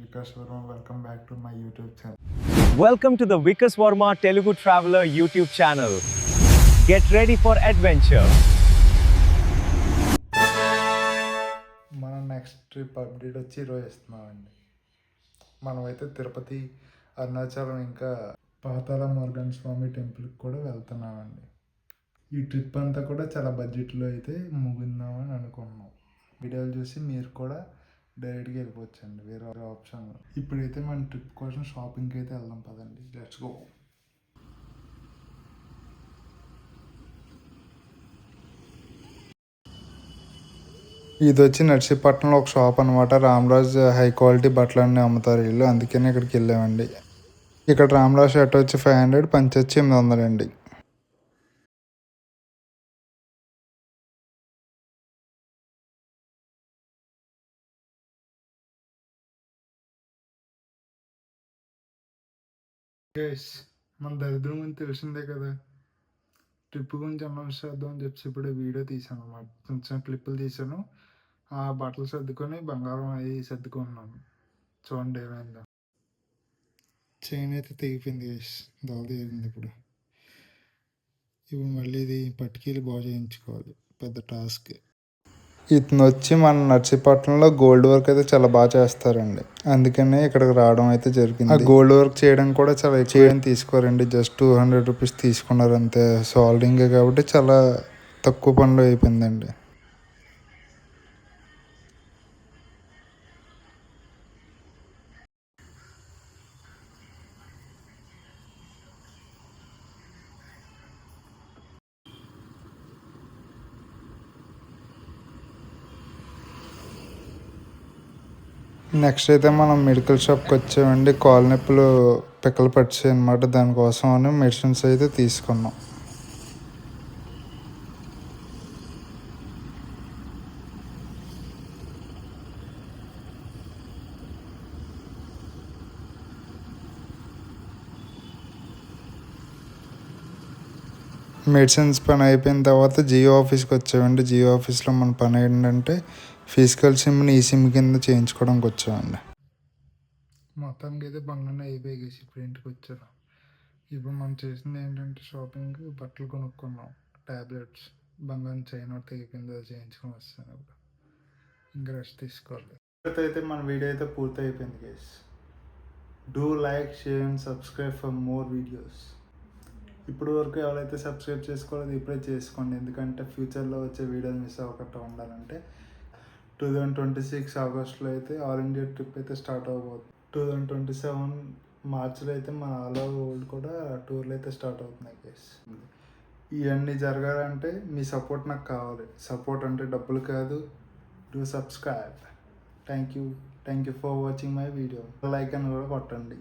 Vikas Verma. Welcome back to my YouTube channel. Welcome to the Vikas Verma Telugu Traveler YouTube channel. Get ready for adventure. మన next trip update వచ్చి ఈరోజు ఇస్తున్నామండి. మనమైతే తిరుపతి, అరుణాచలం ఇంకా పాతాళ మురుగన్ స్వామి టెంపుల్కి కూడా వెళ్తున్నామండి. ఈ ట్రిప్ అంతా కూడా చాలా బడ్జెట్లో అయితే ముగిందామని అనుకున్నాం. వీడియోలు చూసి మీరు కూడా డైరెక్ట్గా వెళ్ళిపోవచ్చండి, వేరే ఆప్షన్. ఇప్పుడైతే మన ట్రిప్ కోసం షాపింగ్కి అయితే వెళ్దాం పదండి, లెట్స్ గో. ఇది వచ్చి నర్సీపట్నంలో ఒక షాప్ అనమాట. రామరాజ్ హై క్వాలిటీ బట్టలన్నీ అమ్ముతారు వీళ్ళు, అందుకనే ఇక్కడికి వెళ్ళామండి. ఇక్కడ రామరాజ్ షర్ట్ వచ్చి 500, పంచ్ వచ్చి 800 అండి. మన దరిద్రం గురించి తెలిసిందే కదా. ట్రిప్ గురించి అనౌన్స్ చేద్దాం అని చెప్పి ఇప్పుడే వీడియో తీసాను అన్నమాట. చిన్న చిన్న క్లిప్పులు తీసాను. ఆ బట్టలు సర్దుకొని బంగారం అవి సర్దుకున్నాను. చూడండి ఏమైందో. చైన్ అయితే తెగిపోయింది గైస్, దోల తీరింది. ఇప్పుడు మళ్ళీ ఇది పట్టుకెళ్ళి బాగు చేయించుకోవాలి, పెద్ద టాస్క్. ఇతను వచ్చి మన నర్సీపట్నంలో గోల్డ్ వర్క్ అయితే చాలా బాగా చేస్తారండి, అందుకనే ఇక్కడికి రావడం అయితే జరిగింది. ఆ గోల్డ్ వర్క్ చేయడం కూడా చాలా ఎక్కువ తీసుకోరండి, జస్ట్ 200 రూపీస్ తీసుకున్నారు అంతే. సాల్డింగ్ కాబట్టి చాలా తక్కువ పనిలో అయిపోయిందండి. నెక్స్ట్ అయితే మనం మెడికల్ షాప్కి వచ్చామండి. కాలు నొప్పులు పిక్కలు పట్టాయి అనమాట, దానికోసం అని మెడిసిన్స్ అయితే తీసుకున్నాం. మెడిసిన్స్ పని అయిపోయిన తర్వాత జియో ఆఫీస్కి వచ్చామండి. జియో ఆఫీస్లో మన పని ఏంటంటే ఫిజికల్ సిమ్ని ఈ సిమ్ కింద చేయించుకోవడానికి వచ్చామండి. మొత్తానికి అయితే బంగానే అయిపోయి ఇప్పుడు ఇంటికి వచ్చారు. ఇప్పుడు మనం చేసింది ఏంటంటే షాపింగ్, బట్టలు కొనుక్కున్నాం, ట్యాబ్లెట్స్, బంగారం చైన్ ఒకటి తెగిపోయింది, అది చేయించుకొని వస్తాను. ఇప్పుడు ఇంకా రెస్ట్ తీసుకోవాలి. అయితే మన వీడియో అయితే పూర్తి అయిపోయింది guys. Do like, share and subscribe for more videos. ఇప్పుడు వరకు ఎవరైతే సబ్స్క్రైబ్ చేసుకోలేదు ఇప్పుడే చేసుకోండి, ఎందుకంటే ఫ్యూచర్లో వచ్చే వీడియోలు మిస్ అవ్వకుండా ఉండాలంటే. 2026 ఆగస్టులో అయితే ఆల్ ఇండియా ట్రిప్ అయితే స్టార్ట్ అవ్వబోతుంది. 2027 మార్చిలో అయితే మన ఆల్ ఓవర్ వరల్డ్ కూడా టూర్లు అయితే స్టార్ట్ అవుతున్నాయి గైస్. ఇవన్నీ జరగాలంటే మీ సపోర్ట్ నాకు కావాలి. సపోర్ట్ అంటే డబ్బులు కాదు, do subscribe. Thank you for watching my video. Like అని కూడా కొట్టండి.